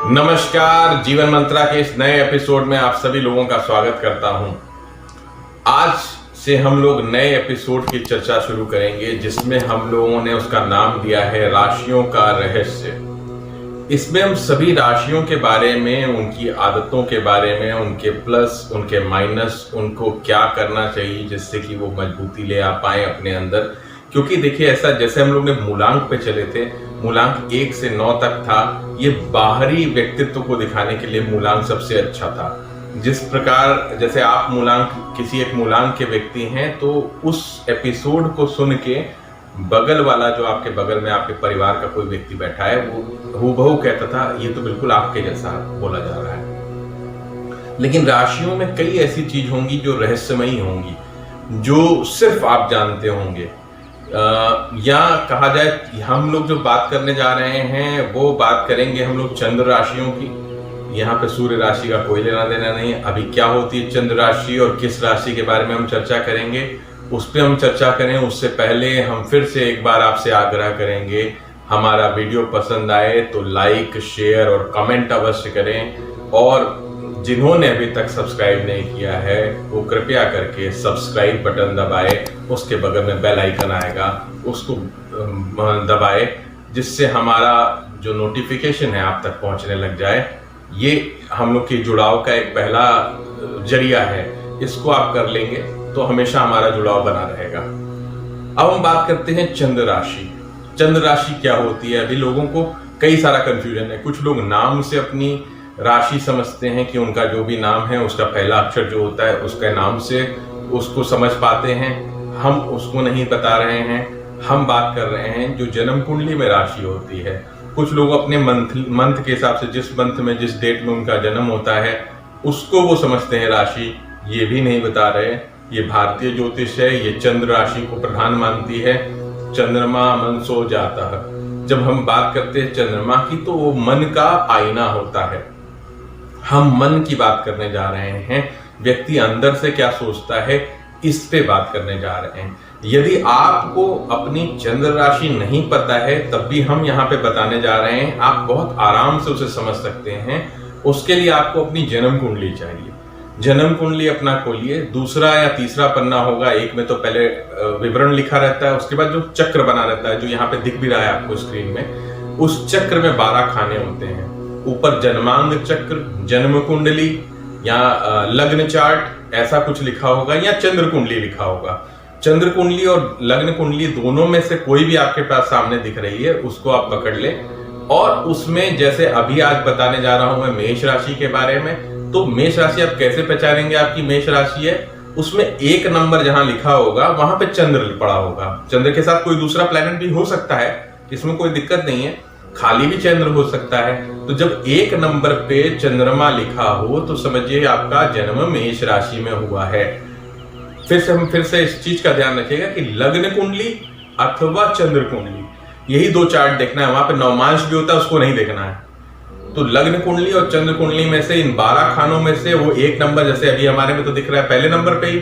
नमस्कार, जीवन मंत्रा के इस नए एपिसोड में आप सभी लोगों का स्वागत करता हूं। आज से हम लोग नए एपिसोड की चर्चा शुरू करेंगे जिसमें हम लोगों ने उसका नाम दिया है राशियों का रहस्य। इसमें हम सभी राशियों के बारे में, उनकी आदतों के बारे में, उनके प्लस, उनके माइनस, उनको क्या करना चाहिए जिससे कि वो मजबूती ले आ पाए अपने अंदर। क्योंकि देखिए, ऐसा जैसे हम लोग ने मूलांक पे चले थे, मूलांक 1 से 9 तक था, ये बाहरी व्यक्तित्व को दिखाने के लिए मूलांक सबसे अच्छा था। जिस प्रकार जैसे आप मूलांक किसी एक मूलांक के व्यक्ति हैं तो उस एपिसोड को सुन के बगल वाला जो आपके बगल में आपके परिवार का कोई व्यक्ति बैठा है वो हूबहू कहता था ये तो बिल्कुल आपके जैसा बोला जा रहा है। लेकिन राशियों में कई ऐसी चीज होंगी जो रहस्यमयी होंगी, जो सिर्फ आप जानते होंगे। या कहा जाए, हम लोग जो बात करने जा रहे हैं वो बात करेंगे हम लोग चंद्र राशियों की। यहाँ पे सूर्य राशि का कोई लेना देना नहीं है। अभी क्या होती है चंद्र राशि और किस राशि के बारे में हम चर्चा करेंगे, उस पर हम चर्चा करें उससे पहले हम फिर से एक बार आपसे आग्रह करेंगे, हमारा वीडियो पसंद आए तो लाइक, शेयर और कमेंट अवश्य करें। और जिन्होंने अभी तक सब्सक्राइब नहीं किया है वो कृपया करके सब्सक्राइब बटन दबाए, उसके बगल में बेल आइकन आएगा उसको दबाए, जिससे हमारा जो नोटिफिकेशन है आप तक पहुंचने लग जाए। ये हम लोग के जुड़ाव का एक पहला जरिया है। इसको आप कर लेंगे तो हमेशा हमारा जुड़ाव बना रहेगा। अब हम बात करते हैं चंद्र राशि। चंद्र राशि क्या होती है? अभी लोगों को कई सारा कंफ्यूजन है। कुछ लोग नाम से अपनी राशि समझते हैं कि उनका जो भी नाम है उसका पहला अक्षर जो होता है उसके नाम से उसको समझ पाते हैं। हम उसको नहीं बता रहे हैं, हम बात कर रहे हैं जो जन्म कुंडली में राशि होती है। कुछ लोग अपने मंथ के हिसाब से, जिस मंथ में जिस डेट में उनका जन्म होता है उसको वो समझते हैं राशि, ये भी नहीं बता रहे। ये भारतीय ज्योतिष है, ये चंद्र राशि को प्रधान मानती है। चंद्रमा मन सो जाता है। जब हम बात करते हैं चंद्रमा की तो वो मन का आईना होता है। हम मन की बात करने जा रहे हैं, व्यक्ति अंदर से क्या सोचता है इस पे बात करने जा रहे हैं। यदि आपको अपनी चंद्र राशि नहीं पता है तब भी हम यहाँ पे बताने जा रहे हैं, आप बहुत आराम से उसे समझ सकते हैं। उसके लिए आपको अपनी जन्म कुंडली चाहिए। जन्म कुंडली अपना खोलिए, दूसरा या तीसरा पन्ना होगा। एक में तो पहले विवरण लिखा रहता है, उसके बाद जो चक्र बना रहता है जो यहाँ पे दिख भी रहा है आपको स्क्रीन में, उस चक्र में 12 खाने होते हैं। ऊपर जन्मांग चक्र, जन्म कुंडली या लग्न चार्ट ऐसा कुछ लिखा होगा, या चंद्र कुंडली लिखा होगा। चंद्र कुंडली और लग्न कुंडली दोनों में से कोई भी आपके पास सामने दिख रही है उसको आप पकड़ ले। और उसमें जैसे अभी आज बताने जा रहा हूं मैं मेष राशि के बारे में, तो मेष राशि आप कैसे पहचानेंगे आपकी मेष राशि है? उसमें 1 नंबर जहां लिखा होगा वहां पे चंद्र पड़ा होगा। चंद्र के साथ कोई दूसरा प्लेनेट भी हो सकता है, इसमें कोई दिक्कत नहीं है, खाली भी चंद्र हो सकता है। तो जब 1 नंबर पे चंद्रमा लिखा हो तो समझिए आपका जन्म मेष राशि में हुआ है। फिर से इस चीज का ध्यान रखिएगा कि लग्न कुंडली अथवा चंद्र कुंडली, यही 2 चार्ट देखना है। वहां पे नवमांश भी होता है, उसको नहीं देखना है। तो लग्न कुंडली और चंद्र कुंडली में से इन 12 खानों में से वो 1 नंबर, जैसे अभी हमारे में तो दिख रहा है पहले नंबर पे ही,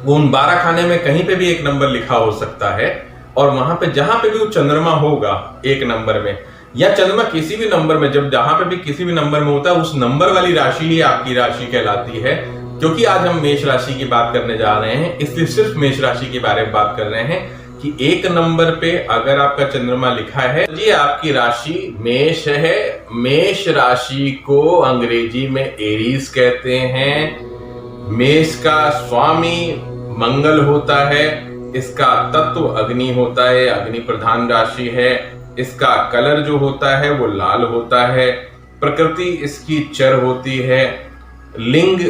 वो उन 12 खाने में कहीं पे भी 1 नंबर लिखा हो सकता है। और वहां पे जहां पे भी वो चंद्रमा होगा 1 नंबर में, या चंद्रमा किसी भी नंबर में, जब जहां पे भी किसी भी नंबर में होता है उस नंबर वाली राशि ही आपकी राशि कहलाती है। क्योंकि आज हम मेष राशि की बात करने जा रहे हैं, इसलिए सिर्फ मेष राशि के बारे में बात कर रहे हैं कि 1 नंबर पे अगर आपका चंद्रमा लिखा है तो ये आपकी राशि मेष है। मेष राशि को अंग्रेजी में एरीज कहते हैं। मेष का स्वामी मंगल होता है, इसका तत्व अग्नि होता है, अग्नि प्रधान राशि है। इसका कलर जो होता है वो लाल होता है। प्रकृति इसकी चर होती है। लिंग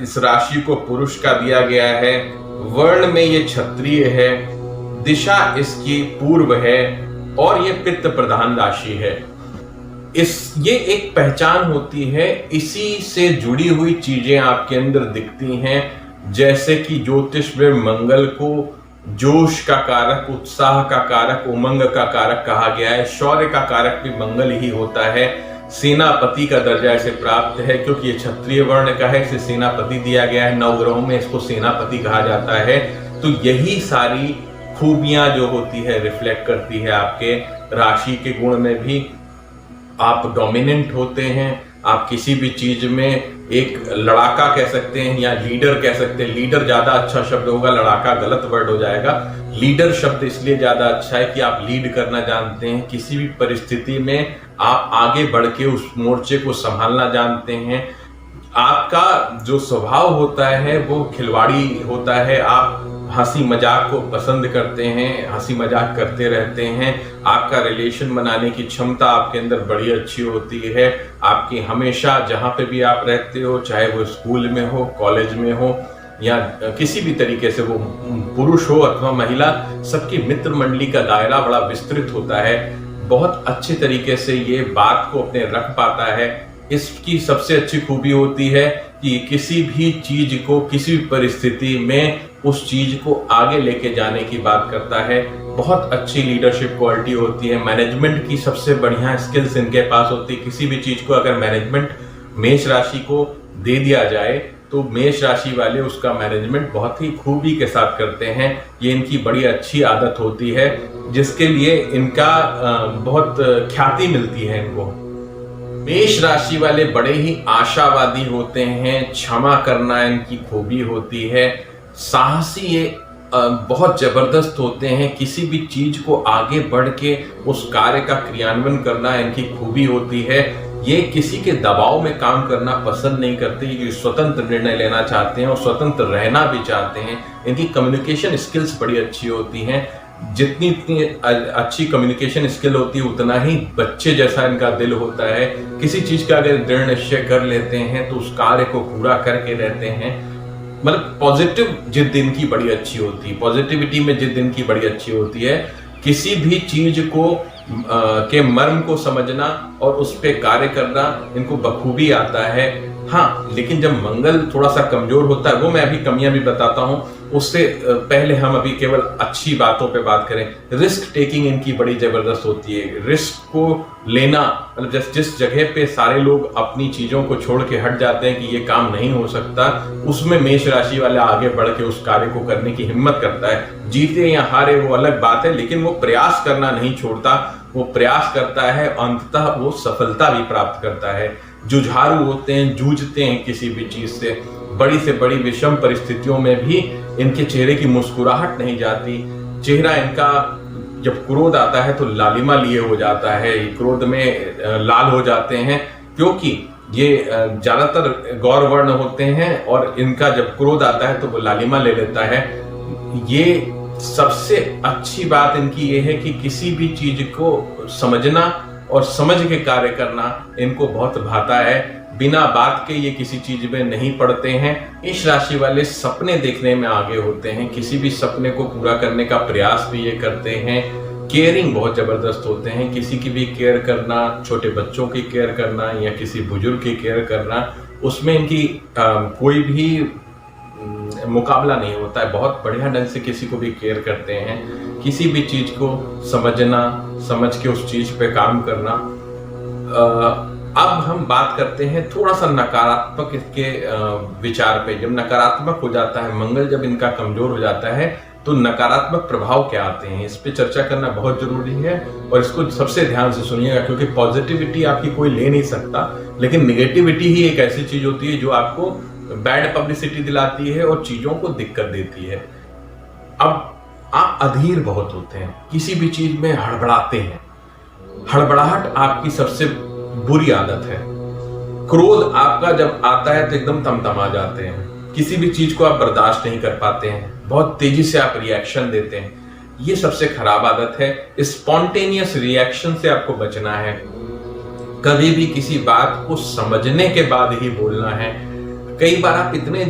इस राशि को पुरुष का दिया गया है। वर्ण में ये क्षत्रिय है। दिशा इसकी पूर्व है और ये पित्त प्रधान राशि है। ये एक पहचान होती है। इसी से जुड़ी हुई चीजें आपके अंदर दिखती हैं, जैसे कि ज्योतिष में मंगल को जोश का कारक, उत्साह का कारक, उमंग का कारक कहा गया है। शौर्य का कारक भी मंगल ही होता है। सेनापति का दर्जा इसे प्राप्त है क्योंकि ये क्षत्रिय वर्ण का है, इसे सेनापति दिया गया है। नवग्रहों में इसको सेनापति कहा जाता है। तो यही सारी खूबियां जो होती है रिफ्लेक्ट करती है आपके राशि के गुण में भी। आप डोमिनेंट होते हैं, आप किसी भी चीज में एक लड़ाका कह सकते हैं या लीडर कह सकते हैं। लीडर ज्यादा अच्छा शब्द होगा, लड़ाका गलत वर्ड हो जाएगा। लीडर शब्द इसलिए ज्यादा अच्छा है कि आप लीड करना जानते हैं, किसी भी परिस्थिति में आप आगे बढ़ के उस मोर्चे को संभालना जानते हैं। आपका जो स्वभाव होता है वो खिलवाड़ी होता है, आप हंसी मजाक को पसंद करते हैं, हंसी मजाक करते रहते हैं। आपका रिलेशन बनाने की क्षमता आपके अंदर बड़ी अच्छी होती है। आपकी हमेशा जहां पे भी आप रहते हो, चाहे वो स्कूल में हो, कॉलेज में हो या किसी भी तरीके से वो पुरुष हो अथवा महिला, सबकी मित्र मंडली का दायरा बड़ा विस्तृत होता है। बहुत अच्छे तरीके से ये बात को अपने रख पाता है। इसकी सबसे अच्छी खूबी होती है कि किसी भी चीज को, किसी भी परिस्थिति में उस चीज को आगे लेके जाने की बात करता है। बहुत अच्छी लीडरशिप क्वालिटी होती है। मैनेजमेंट की सबसे बढ़िया स्किल्स इनके पास होती है। किसी भी चीज को अगर मैनेजमेंट मेष राशि को दे दिया जाए तो मेष राशि वाले उसका मैनेजमेंट बहुत ही खूबी के साथ करते हैं। ये इनकी बड़ी अच्छी आदत होती है, जिसके लिए इनका बहुत ख्याति मिलती है इनको। मेष राशि वाले बड़े ही आशावादी होते हैं, क्षमा करना इनकी खूबी होती है। साहसी ये बहुत जबरदस्त होते हैं, किसी भी चीज को आगे बढ़ के उस कार्य का क्रियान्वयन करना इनकी खूबी होती है। ये किसी के दबाव में काम करना पसंद नहीं करते, ये स्वतंत्र निर्णय लेना चाहते हैं और स्वतंत्र रहना भी चाहते हैं। इनकी कम्युनिकेशन स्किल्स बड़ी अच्छी होती हैं। जितनी अच्छी कम्युनिकेशन स्किल होती है उतना ही बच्चे जैसा इनका दिल होता है। किसी चीज का अगर दृढ़ निश्चय कर लेते हैं तो उस कार्य को पूरा करके रहते हैं। मतलब पॉजिटिव जिद इनकी बड़ी अच्छी होती है, पॉजिटिविटी में जिद इनकी बड़ी अच्छी होती है। किसी भी चीज को के मर्म को समझना और उस पर कार्य करना इनको बखूबी आता है। हाँ, लेकिन जब मंगल थोड़ा सा कमजोर होता है, वो मैं अभी कमियां भी बताता हूं, उससे पहले हम अभी केवल अच्छी बातों पे बात करें। रिस्क टेकिंग इनकी बड़ी जबरदस्त होती है। रिस्क को लेना, मतलब जिस जगह पे सारे लोग अपनी चीजों को छोड़ के हट जाते हैं कि ये काम नहीं हो सकता, उसमें मेष राशि वाले आगे बढ़ के उस कार्य को करने की हिम्मत करता है। जीते या हारे वो अलग बात है, लेकिन वो प्रयास करना नहीं छोड़ता। वो प्रयास करता है, अंततः वो सफलता भी प्राप्त करता है। जुझारू होते हैं, जूझते हैं किसी भी चीज से। बड़ी से बड़ी विषम परिस्थितियों में भी इनके चेहरे की मुस्कुराहट नहीं जाती। चेहरा इनका जब क्रोध आता है तो लालिमा लिए हो जाता है, क्रोध में लाल हो जाते हैं, क्योंकि ये ज्यादातर गौर वर्ण होते हैं और इनका जब क्रोध आता है तो वो लालिमा ले लेता है। ये सबसे अच्छी बात इनकी ये है कि किसी भी चीज को समझना और समझ के कार्य करना इनको बहुत भाता है। बिना बात के ये किसी चीज में नहीं पड़ते हैं। इस राशि वाले सपने देखने में आगे होते हैं, किसी भी सपने को पूरा करने का प्रयास भी ये करते हैं। केयरिंग बहुत जबरदस्त होते हैं, किसी की भी केयर करना, छोटे बच्चों की केयर करना या किसी बुजुर्ग की केयर करना, उसमें इनकी कोई भी मुकाबला नहीं होता है। बहुत बढ़िया ढंग से किसी को भी केयर करते हैं। किसी भी चीज को समझना, समझ के उस चीज पे काम करना। अब हम बात करते हैं थोड़ा सा नकारात्मक इसके विचार पे। जब नकारात्मक हो जाता है, मंगल जब इनका कमजोर हो जाता है, तो नकारात्मक प्रभाव क्या आते हैं, इस पे चर्चा करना बहुत जरूरी है। और इसको सबसे ध्यान से सुनिएगा, क्योंकि पॉजिटिविटी आपकी कोई ले नहीं सकता, लेकिन निगेटिविटी ही एक ऐसी चीज होती है जो आपको बैड पब्लिसिटी दिलाती है और चीजों को दिक्कत देती है। अब आप अधीर बहुत होते हैं, किसी भी चीज में हड़बड़ाते हैं। हड़बड़ाहट आपकी सबसे बुरी आदत है। क्रोध आपका जब आता है तो एकदम तमतमा जाते हैं, किसी भी चीज को आप बर्दाश्त नहीं कर पाते हैं, बहुत तेजी से आप रिएक्शन देते हैं। ये सबसे खराब आदत है। स्पॉन्टेनियस रिएक्शन से आपको बचना है। कभी भी किसी बात को समझने के बाद ही बोलना है। कई बार आप इतने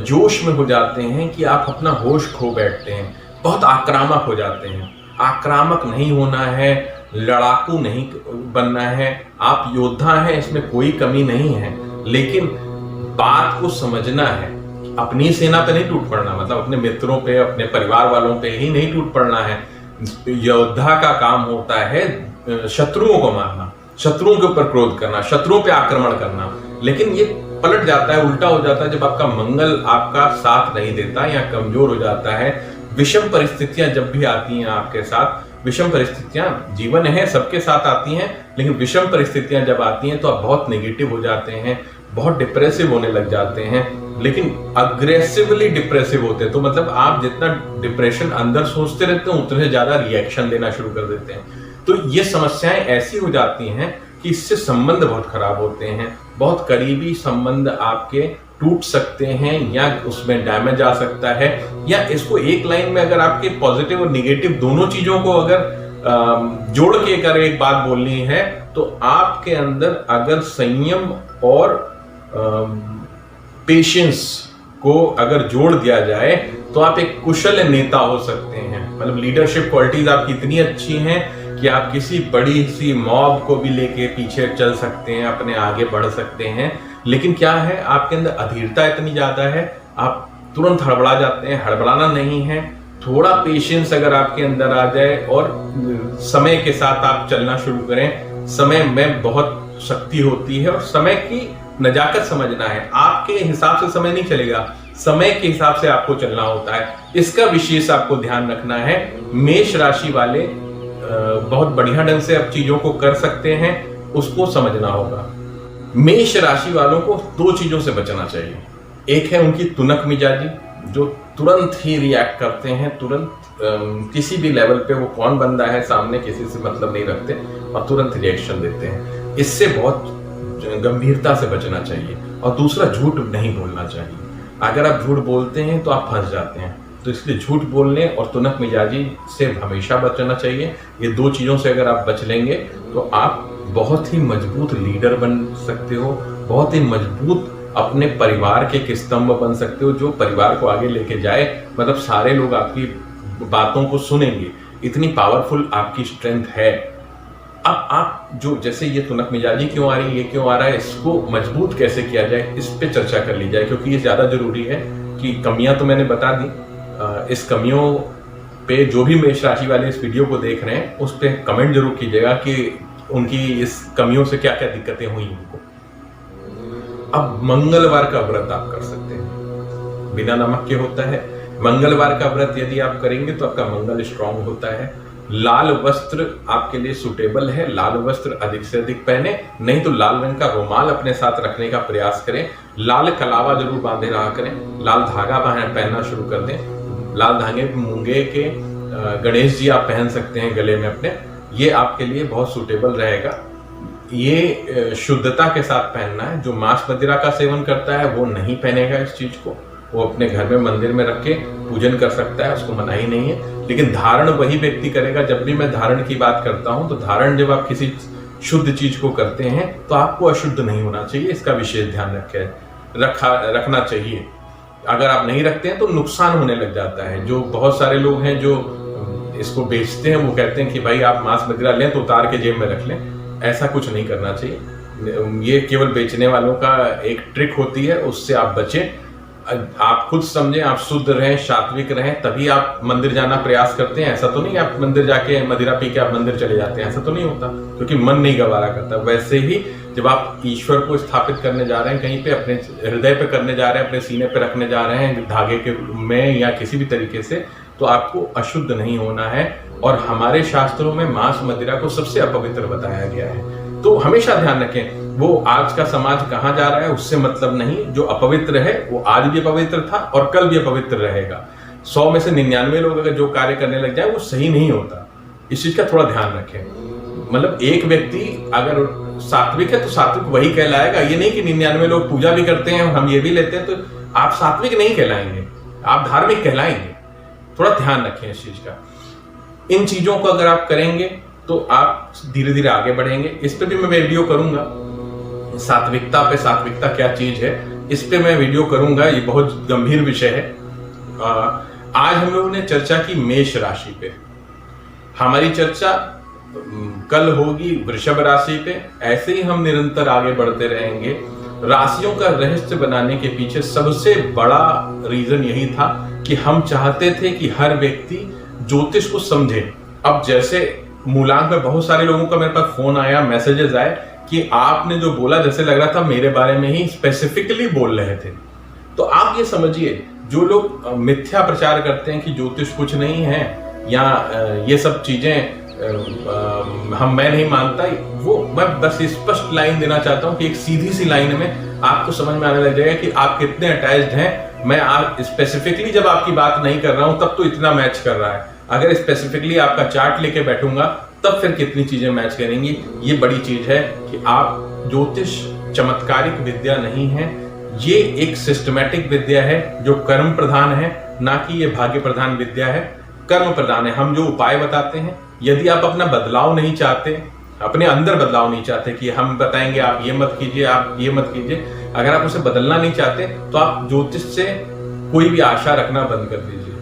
जोश में हो जाते हैं कि आप अपना होश खो बैठते हैं, बहुत आक्रामक हो जाते हैं। आक्रामक नहीं होना है, लड़ाकू नहीं बनना है। आप योद्धा हैं, इसमें कोई कमी नहीं है, लेकिन बात को समझना है। अपनी सेना पे नहीं टूट पड़ना, मतलब अपने मित्रों पे, अपने परिवार वालों पे ही नहीं टूट पड़ना है। योद्धा का काम होता है शत्रुओं को मारना, शत्रुओं के ऊपर क्रोध करना, शत्रुओं पे आक्रमण करना। लेकिन ये पलट जाता है, उल्टा हो जाता है जब आपका मंगल आपका साथ नहीं देता या कमजोर हो जाता है। विषम परिस्थितियां जब भी आती हैं आपके साथ, विषम परिस्थितियां जीवन है, सबके साथ आती हैं, लेकिन विषम परिस्थितियां जब आती हैं तो आप बहुत नेगेटिव हो जाते हैं, बहुत डिप्रेसिव होने लग जाते हैं, लेकिन अग्रेसिवली डिप्रेसिव होते हैं। तो मतलब आप जितना डिप्रेशन अंदर सोचते रहते हैं उतने ज्यादा रिएक्शन देना शुरू कर देते हैं। तो ये समस्याएं ऐसी हो जाती हैं कि इससे संबंध बहुत खराब होते हैं, बहुत करीबी संबंध आपके टूट सकते हैं या उसमें डैमेज आ सकता है। या इसको एक लाइन में अगर आपके पॉजिटिव और निगेटिव दोनों चीजों को अगर जोड़ के अगर एक बात बोलनी है तो आपके अंदर अगर संयम और पेशेंस को अगर जोड़ दिया जाए तो आप एक कुशल नेता हो सकते हैं। मतलब लीडरशिप क्वालिटीज आपकी इतनी अच्छी हैं कि आप किसी बड़ी सी मॉब को भी लेके पीछे चल सकते हैं, अपने आगे बढ़ सकते हैं। लेकिन क्या है, आपके अंदर अधीरता इतनी ज्यादा है, आप तुरंत हड़बड़ा जाते हैं। हड़बड़ाना नहीं है, थोड़ा पेशेंस अगर आपके अंदर आ जाए और समय के साथ आप चलना शुरू करें। समय में बहुत शक्ति होती है और समय की नजाकत समझना है। आपके हिसाब से समय नहीं चलेगा, समय के हिसाब से आपको चलना होता है। इसका विशेष आपको ध्यान रखना है। मेष राशि वाले बहुत बढ़िया ढंग से अब चीजों को कर सकते हैं, उसको समझना होगा। मेष राशि वालों को दो चीजों से बचना चाहिए। एक है उनकी तुनक मिजाजी, जो तुरंत ही रिएक्ट करते हैं, तुरंत किसी भी लेवल पे वो कौन बंदा है सामने, किसी से मतलब नहीं रखते और तुरंत रिएक्शन देते हैं। इससे बहुत गंभीरता से बचना चाहिए। और दूसरा, झूठ नहीं बोलना चाहिए। अगर आप झूठ बोलते हैं तो आप फंस जाते हैं, तो इसलिए झूठ बोलने और तुनक मिजाजी से हमेशा बचना चाहिए। ये दो चीजों से अगर आप बच लेंगे तो आप बहुत ही मजबूत लीडर बन सकते हो, बहुत ही मजबूत अपने परिवार के एक स्तंभ बन सकते हो, जो परिवार को आगे लेके जाए। मतलब सारे लोग आपकी बातों को सुनेंगे, इतनी पावरफुल आपकी स्ट्रेंथ है। अब आप जो जैसे ये तुनक मिजाजी क्यों आ रही है, ये क्यों आ रहा है, इसको मजबूत कैसे किया जाए, इस पे चर्चा कर ली जाए, क्योंकि ये ज्यादा जरूरी है। कि कमियां तो मैंने बता दी, इस कमियों पे जो भी मेष राशि वाले इस वीडियो को देख रहे हैं उस पर कमेंट जरूर कीजिएगा कि उनकी इस कमियों से क्या क्या दिक्कतें हुई उनको। अब मंगलवार का व्रत आप कर सकते हैं, बिना नमक के होता है। मंगलवार का व्रत यदि आप करेंगे तो आपका मंगल स्ट्रांग होता है। लाल वस्त्र आपके लिए सुटेबल है, लाल वस्त्र अधिक से अधिक पहने, नहीं तो लाल रंग का रुमाल अपने साथ रखने का प्रयास करें। लाल कलावा जरूर बांधे रहा करें, लाल धागा पहनना शुरू कर दें। लाल धागे मूंगे के गणेश जी आप पहन सकते हैं गले में अपने, ये आपके लिए बहुत सुटेबल रहेगा। ये शुद्धता के साथ पहनना है। जो मांस मदिरा का सेवन करता है वो नहीं पहनेगा इस चीज को, वो अपने घर में मंदिर में रख के पूजन कर सकता है, उसको मनाही नहीं है। लेकिन धारण वही व्यक्ति करेगा। जब भी मैं धारण की बात करता हूं तो धारण जब आप किसी शुद्ध चीज को करते हैं तो आपको अशुद्ध नहीं होना चाहिए, इसका विशेष ध्यान रखना चाहिए। अगर आप नहीं रखते हैं तो नुकसान होने लग जाता है। जो बहुत सारे लोग हैं जो इसको बेचते हैं वो कहते हैं कि भाई आप मांस मदिरा लें तो उतार के जेब में रख लें, ऐसा कुछ नहीं करना चाहिए। ये केवल बेचने वालों का एक ट्रिक होती है, उससे आप बचें। आप खुद समझें, आप शुद्ध रहें, सात्विक रहें, तभी आप मंदिर जाना प्रयास करते हैं। ऐसा तो नहीं आप मंदिर जाके मदिरा पी के आप मंदिर चले जाते हैं, ऐसा तो नहीं होता, क्योंकि मन नहीं गवारा करता। वैसे ही जब आप ईश्वर को स्थापित करने जा रहे हैं कहीं पे, अपने हृदय पे करने जा रहे हैं, अपने सीने पे रखने जा रहे हैं धागे के में या किसी भी तरीके से, तो आपको अशुद्ध नहीं होना है। और हमारे शास्त्रों में मांस मदिरा को सबसे अपवित्र बताया गया है। तो हमेशा ध्यान रखें, वो आज का समाज कहाँ जा रहा है उससे मतलब नहीं। जो अपवित्र है वो आज भी अपवित्र था और कल भी अपवित्र रहेगा। 100 में से 99 लोग अगर जो कार्य करने लग जाए वो सही नहीं होता। इस चीज का थोड़ा ध्यान रखें। मतलब एक व्यक्ति अगर सात्विक है तो सात्विक वही कहलाएगा। ये नहीं कि 99 लोग पूजा भी करते हैं और हम ये भी लेते हैं तो आप सात्विक नहीं कहलाएंगे, आप धार्मिक कहलाएंगे। थोड़ा ध्यान रखें इस चीज का। इन चीजों को अगर आप करेंगे तो आप धीरे धीरे आगे बढ़ेंगे। इस पे भी मैं वीडियो करूंगा, सात्विकता पे, सात्विकता क्या चीज है, इस पे मैं वीडियो करूंगा। ये बहुत गंभीर विषय है। आज हम लोगों ने चर्चा की मेष राशि पे, हमारी चर्चा कल होगी वृषभ राशि पे। ऐसे ही हम निरंतर आगे बढ़ते रहेंगे। राशियों का रहस्य बनाने के पीछे सबसे बड़ा रीजन यही था कि हम चाहते थे कि हर व्यक्ति ज्योतिष को समझे। अब जैसे मूलांक में बहुत सारे लोगों का मेरे पास फोन आया, मैसेजेस आए कि आपने जो बोला जैसे लग रहा था मेरे बारे में ही स्पेसिफिकली बोल रहे थे। तो आप ये समझिए, जो लोग मिथ्या प्रचार करते हैं कि ज्योतिष कुछ नहीं है, या ये सब चीजें मैं नहीं मानता। वो मैं बस स्पष्ट लाइन देना चाहता हूँ कि एक सीधी सी लाइन में आपको समझ में आने लग जाएगा कि आप कितने अटैच्ड हैं। मैं आप स्पेसिफिकली जब आपकी बात नहीं कर रहा हूं तब तो इतना मैच कर रहा है, अगर स्पेसिफिकली आपका चार्ट लेके बैठूंगा तब फिर कितनी चीजें मैच करेंगी। ये बड़ी चीज है कि आप ज्योतिष चमत्कारिक विद्या नहीं है, ये एक सिस्टमैटिक विद्या है जो कर्म प्रधान है, ना कि ये भाग्य प्रधान विद्या है। कर्म प्रधान है। हम जो उपाय बताते हैं, यदि आप अपना बदलाव नहीं चाहते, अपने अंदर बदलाव नहीं चाहते कि हम बताएंगे आप ये मत कीजिए, आप ये मत कीजिए, अगर आप उसे बदलना नहीं चाहते तो आप ज्योतिष से कोई भी आशा रखना बंद कर दीजिए।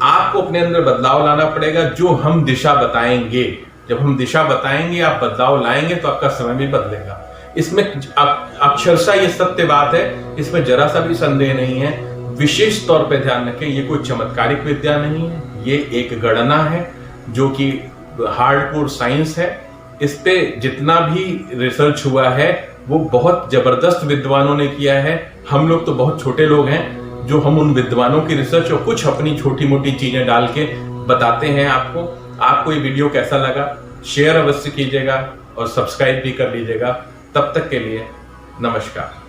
आपको अपने अंदर बदलाव लाना पड़ेगा, जो हम दिशा बताएंगे। जब हम दिशा बताएंगे, आप बदलाव लाएंगे तो आपका समय भी बदलेगा। इसमें अक्षरशः ये सत्य बात है, इसमें जरा सा भी संदेह नहीं है। विशेष तौर पे ध्यान रखें, ये कोई चमत्कारिक विद्या नहीं है, ये एक गणना है जो कि हार्डकोर साइंस है। इस पे जितना भी रिसर्च हुआ है वो बहुत जबरदस्त विद्वानों ने किया है। हम लोग तो बहुत छोटे लोग हैं जो हम उन विद्वानों की रिसर्च और कुछ अपनी छोटी मोटी चीजें डाल के बताते हैं आपको। आपको ये वीडियो कैसा लगा शेयर अवश्य कीजिएगा और सब्सक्राइब भी कर लीजिएगा। तब तक के लिए नमस्कार।